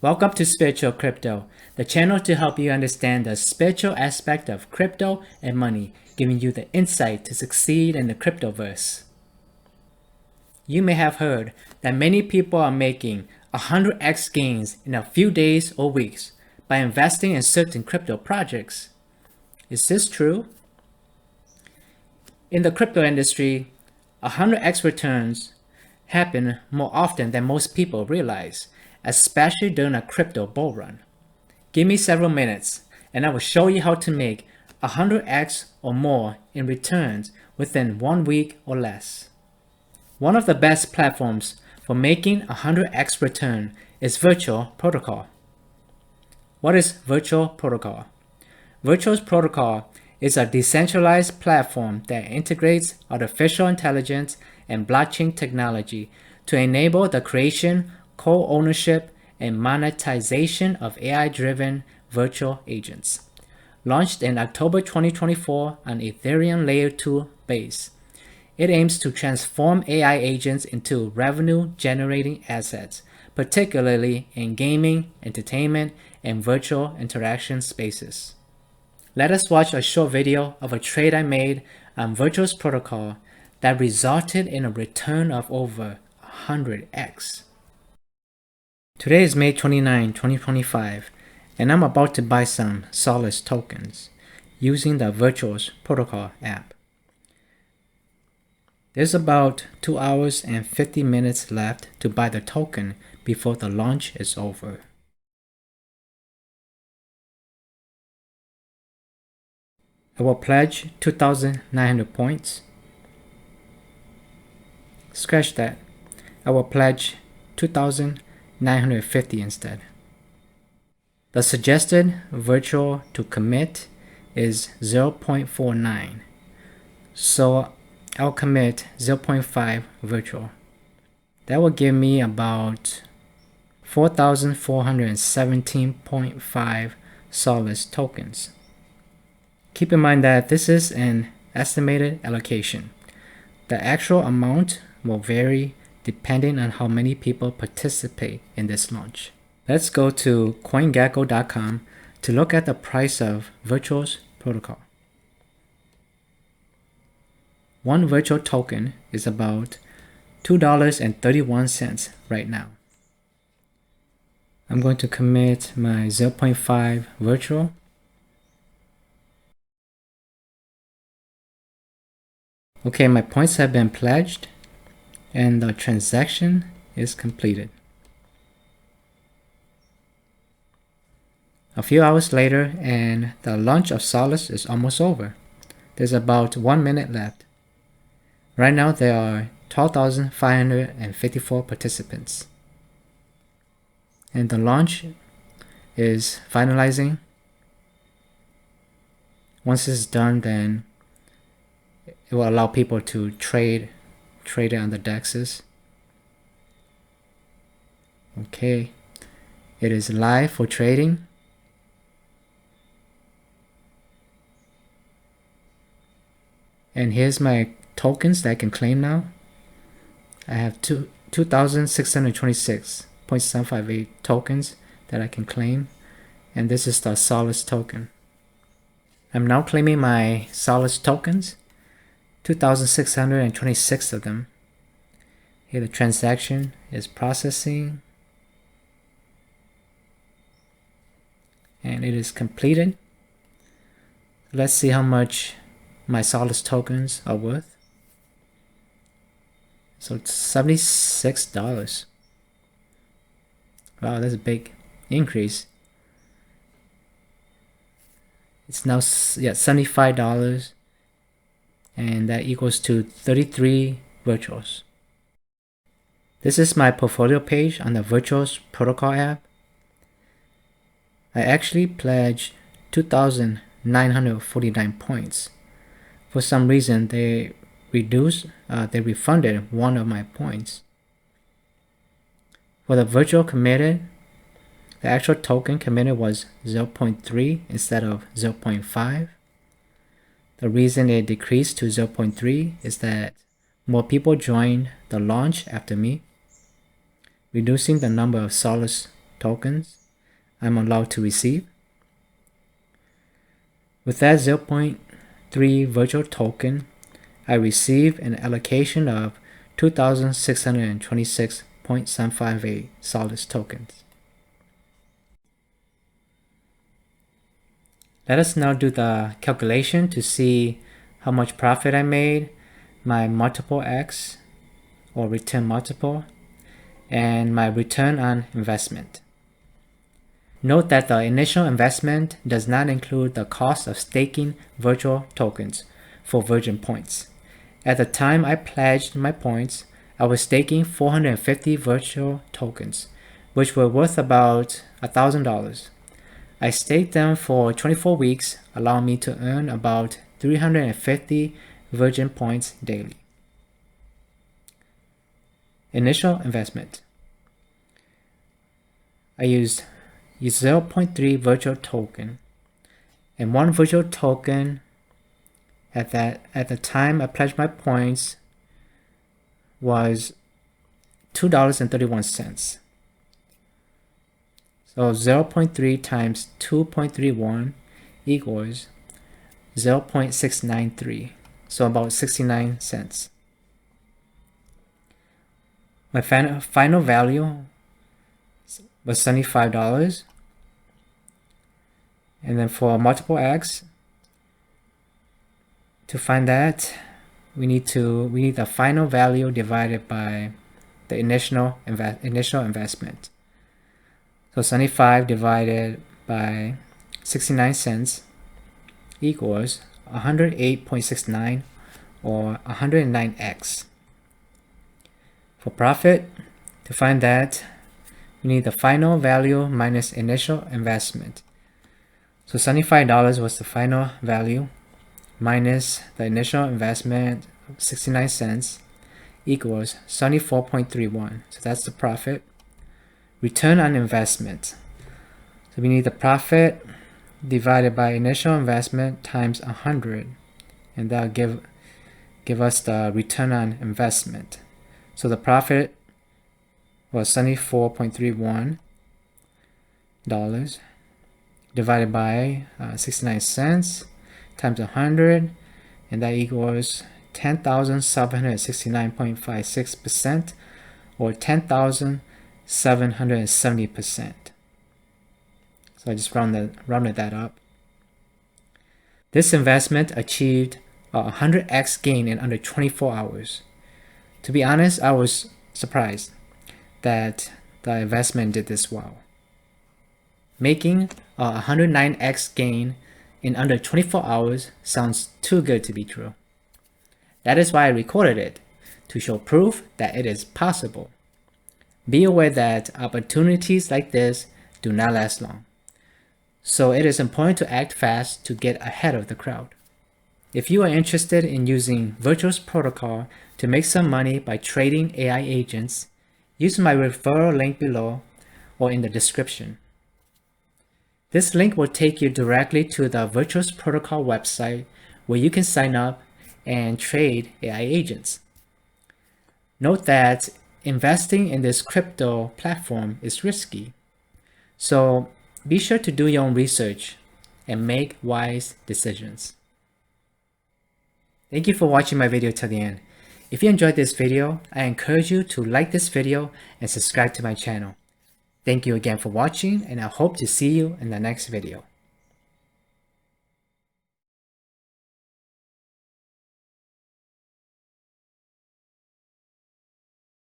Welcome to Spiritual Crypto, the channel to help you understand the spiritual aspect of crypto and money, giving you the insight to succeed in the cryptoverse. You may have heard that many people are making 100x gains in a few days or weeks by investing in certain crypto projects. Is this true? In the crypto industry, 100x returns happen more often than most people realize, especially during a crypto bull run. Give me several minutes and I will show you how to make 100x or more in returns within 1 week or less. One of the best platforms for making 100x return is Virtual Protocol. What is Virtual Protocol? Virtual Protocol is a decentralized platform that integrates artificial intelligence and blockchain technology to enable the creation, co-ownership, and monetization of AI-driven virtual agents. Launched in October 2024 on Ethereum Layer 2 base, it aims to transform AI agents into revenue-generating assets, particularly in gaming, entertainment, and virtual interaction spaces. Let us watch a short video of a trade I made on Virtual Protocol that resulted in a return of over 100x. Today is May 29, 2025, and I'm about to buy some Solus tokens using the Virtual Protocol app. There's about 2 hours and 50 minutes left to buy the token before the launch is over. I will pledge 2,900 points. Scratch that. I will pledge 2,950 instead. The suggested virtual to commit is 0.49. So I'll commit 0.5 virtual. That will give me about 4,417.5 Solus tokens. Keep in mind that this is an estimated allocation. The actual amount will vary depending on how many people participate in this launch. Let's go to CoinGecko.com to look at the price of Virtual Protocol. One virtual token is about $2.31 right now. I'm going to commit my 0.5 virtual. Okay, my points have been pledged and the transaction is completed. A few hours later and the launch of Solus is almost over. There's about 1 minute left. Right now there are 12,554 participants. And the launch is finalizing. Once it's done, then it will allow people to trade it on the DEXs. Okay, it is live for trading. And here's my tokens that I can claim now. I have 2,626.758 tokens that I can claim. And this is the Solus token. I'm now claiming my Solus tokens. 2,626 of them. Here the transaction is processing. And it is completed. Let's see how much my Solus tokens are worth. So it's $76. Wow, that's a big increase. It's now $75. And that equals to 33 virtuals. This is my portfolio page on the Virtual Protocol app. I actually pledged 2,949 points. For some reason, they refunded one of my points. For the virtual committed, the actual token committed was 0.3 instead of 0.5. The reason it decreased to 0.3 is that more people joined the launch after me, reducing the number of Solus tokens I'm allowed to receive. With that 0.3 virtual token, I receive an allocation of 2,626.758 Solid tokens. Let us now do the calculation to see how much profit I made, my multiple X or return multiple, and my return on investment. Note that the initial investment does not include the cost of staking virtual tokens for Virgin points. At the time I pledged my points, I was staking 450 virtual tokens, which were worth about $1,000. I staked them for 24 weeks, allowing me to earn about 350 Virgin points daily. Initial investment. I used 0.3 virtual token, and one virtual token at the time I pledged my points was $2.31. So 0.3 times 2.31 equals 0.693, so about 69 cents. My final value was $75. And then for multiple X, to find that, we need the final value divided by the initial investment. So 75 divided by 69 cents equals 108.69 or 109x. For profit, to find that, we need the final value minus initial investment. So $75 was the final value minus the initial investment of 69 cents equals 74.31. So that's the profit. Return on investment. So we need the profit divided by initial investment times 100, and that'll give us the return on investment. So the profit was $74.31 divided by 69 cents times 100, and that equals 10,769.56% or 10,770%. So I just rounded that up. This investment achieved a 100x gain in under 24 hours. To be honest, I was surprised that the investment did this well. Making a 109x gain in under 24 hours sounds too good to be true. That is why I recorded it, to show proof that it is possible. Be aware that opportunities like this do not last long. So it is important to act fast to get ahead of the crowd. If you are interested in using Virtuos Protocol to make some money by trading AI agents, use my referral link below or in the description. This link will take you directly to the Virtuos Protocol website where you can sign up and trade AI agents. Note that investing in this crypto platform is risky, so be sure to do your own research and make wise decisions. Thank you for watching my video till the end. If you enjoyed this video, I encourage you to like this video and subscribe to my channel. Thank you again for watching, and I hope to see you in the next video.